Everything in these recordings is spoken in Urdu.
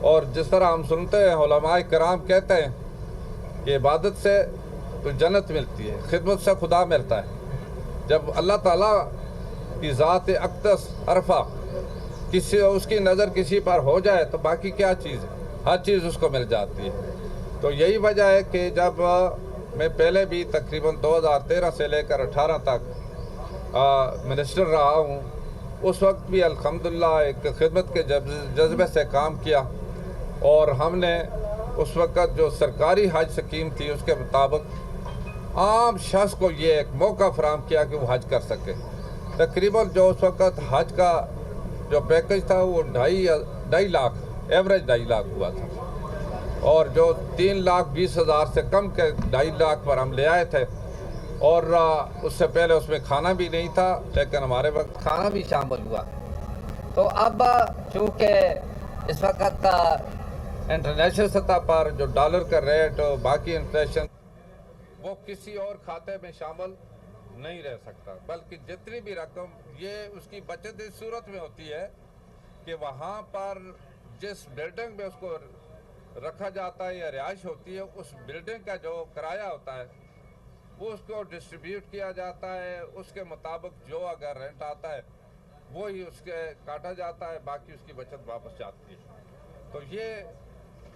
اور جس طرح ہم سنتے ہیں علماء کرام کہتے ہیں کہ عبادت سے تو جنت ملتی ہے، خدمت سے خدا ملتا ہے۔ جب اللہ تعالیٰ کی ذات اقدس عرفہ اس کی نظر کسی پر ہو جائے تو باقی کیا چیز ہے، ہر چیز اس کو مل جاتی ہے۔ تو یہی وجہ ہے کہ جب میں پہلے بھی تقریباً 2013 سے لے کر 18 تک منسٹر رہا ہوں، اس وقت بھی الحمدللہ ایک خدمت کے جذبے سے کام کیا، اور ہم نے اس وقت جو سرکاری حج سکیم تھی اس کے مطابق عام شخص کو یہ ایک موقع فراہم کیا کہ وہ حج کر سکے۔ تقریباً جو اس وقت حج کا جو پیکج تھا وہ 2.5 لاکھ، ایوریج 2.5 لاکھ ہوا تھا، اور جو 3,20,000 سے کم کے 2.5 لاکھ پر ہم لے آئے تھے، اور اس سے پہلے اس میں کھانا بھی نہیں تھا، لیکن ہمارے وقت کھانا بھی شامل ہوا۔ تو اب چونکہ اس وقت انٹرنیشنل سطح پر جو ڈالر کا ریٹ اور باقی انفلیشن وہ کسی اور کھاتے میں شامل نہیں رہ سکتا، بلکہ جتنی بھی رقم یہ اس کی بچت اس صورت میں ہوتی ہے کہ وہاں پر جس بلڈنگ میں اس کو رکھا جاتا ہے یا رہائش ہوتی ہے، اس بلڈنگ کا جو کرایہ ہوتا ہے وہ اس کو ڈسٹریبیوٹ کیا جاتا ہے، اس کے مطابق جو اگر رینٹ آتا ہے وہی اس کے کاٹا جاتا ہے، باقی اس کی بچت واپس جاتی ہے۔ تو یہ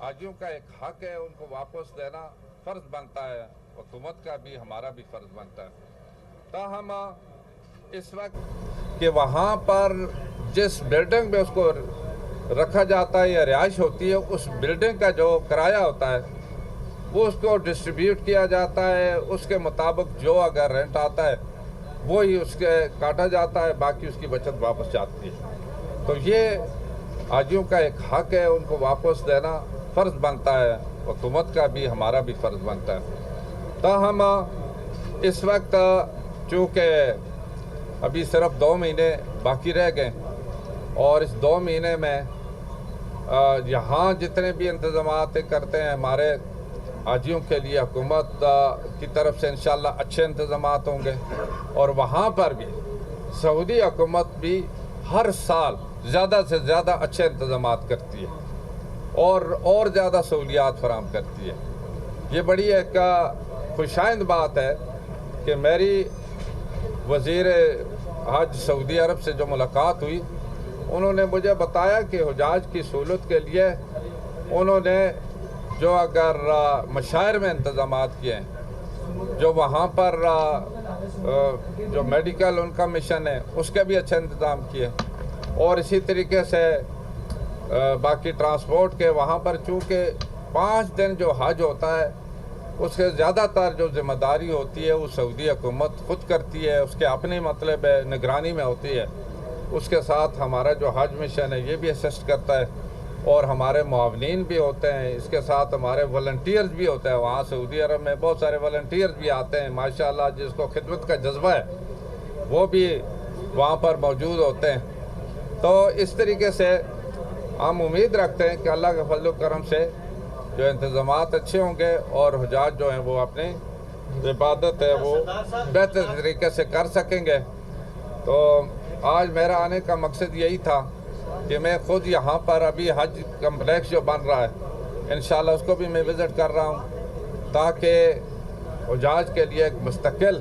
حاجیوں کا ایک حق ہے، ان کو واپس دینا فرض بنتا ہے، حکومت کا بھی ہمارا بھی فرض بنتا ہے۔ تاہم اس وقت کہ وہاں پر جس بلڈنگ میں اس کو رکھا جاتا ہے یا رہائش ہوتی ہے، اس بلڈنگ کا جو کرایہ ہوتا ہے وہ اس کو ڈسٹریبیوٹ کیا جاتا ہے، اس کے مطابق جو اگر رینٹ آتا ہے وہی اس کے کاٹا جاتا ہے، باقی اس کی بچت واپس جاتی ہے۔ تو یہ حاجیوں کا ایک حق ہے، ان کو واپس دینا فرض بنتا ہے، حکومت کا بھی ہمارا بھی فرض بنتا ہے۔ تاہم اس وقت چونکہ ابھی صرف 2 مہینے باقی رہ گئے، اور اس 2 مہینے میں یہاں جتنے بھی انتظامات کرتے ہیں ہمارے حاجیوں کے لیے، حکومت کی طرف سے انشاءاللہ اچھے انتظامات ہوں گے، اور وہاں پر بھی سعودی حکومت بھی ہر سال زیادہ سے زیادہ اچھے انتظامات کرتی ہے اور زیادہ سہولیات فراہم کرتی ہے۔ یہ بڑی ایک خوشائند بات ہے کہ میری وزیر حج سعودی عرب سے جو ملاقات ہوئی، انہوں نے مجھے بتایا کہ حجاج کی سہولت کے لیے انہوں نے جو اگر مشاعر میں انتظامات کیے ہیں، جو وہاں پر جو میڈیکل ان کا مشن ہے اس کے بھی اچھے انتظام کیے، اور اسی طریقے سے باقی ٹرانسپورٹ کے وہاں پر چونکہ 5 دن جو حج ہوتا ہے اس کے زیادہ تر جو ذمہ داری ہوتی ہے وہ سعودی حکومت خود کرتی ہے، اس کے اپنی مطلب نگرانی میں ہوتی ہے، اس کے ساتھ ہمارا جو حج مشن ہے یہ بھی اسسٹ کرتا ہے، اور ہمارے معاونین بھی ہوتے ہیں، اس کے ساتھ ہمارے والنٹیئرز بھی ہوتے ہیں۔ وہاں سعودی عرب میں بہت سارے والنٹیئرز بھی آتے ہیں ماشاءاللہ، جس کو خدمت کا جذبہ ہے وہ بھی وہاں پر موجود ہوتے ہیں۔ تو اس طریقے سے ہم امید رکھتے ہیں کہ اللہ کے فضل و کرم سے جو انتظامات اچھے ہوں گے، اور حجاج جو ہیں وہ اپنی عبادت ہے وہ بہتر طریقے سے کر سکیں گے۔ تو آج میرا آنے کا مقصد یہی تھا کہ میں خود یہاں پر ابھی حج کمپلیکس جو بن رہا ہے انشاءاللہ اس کو بھی میں وزٹ کر رہا ہوں، تاکہ حجاج کے لیے ایک مستقل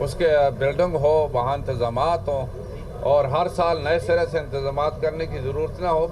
اس کے بلڈنگ ہو، وہاں انتظامات ہوں، اور ہر سال نئے سرے سے انتظامات کرنے کی ضرورت نہ ہو۔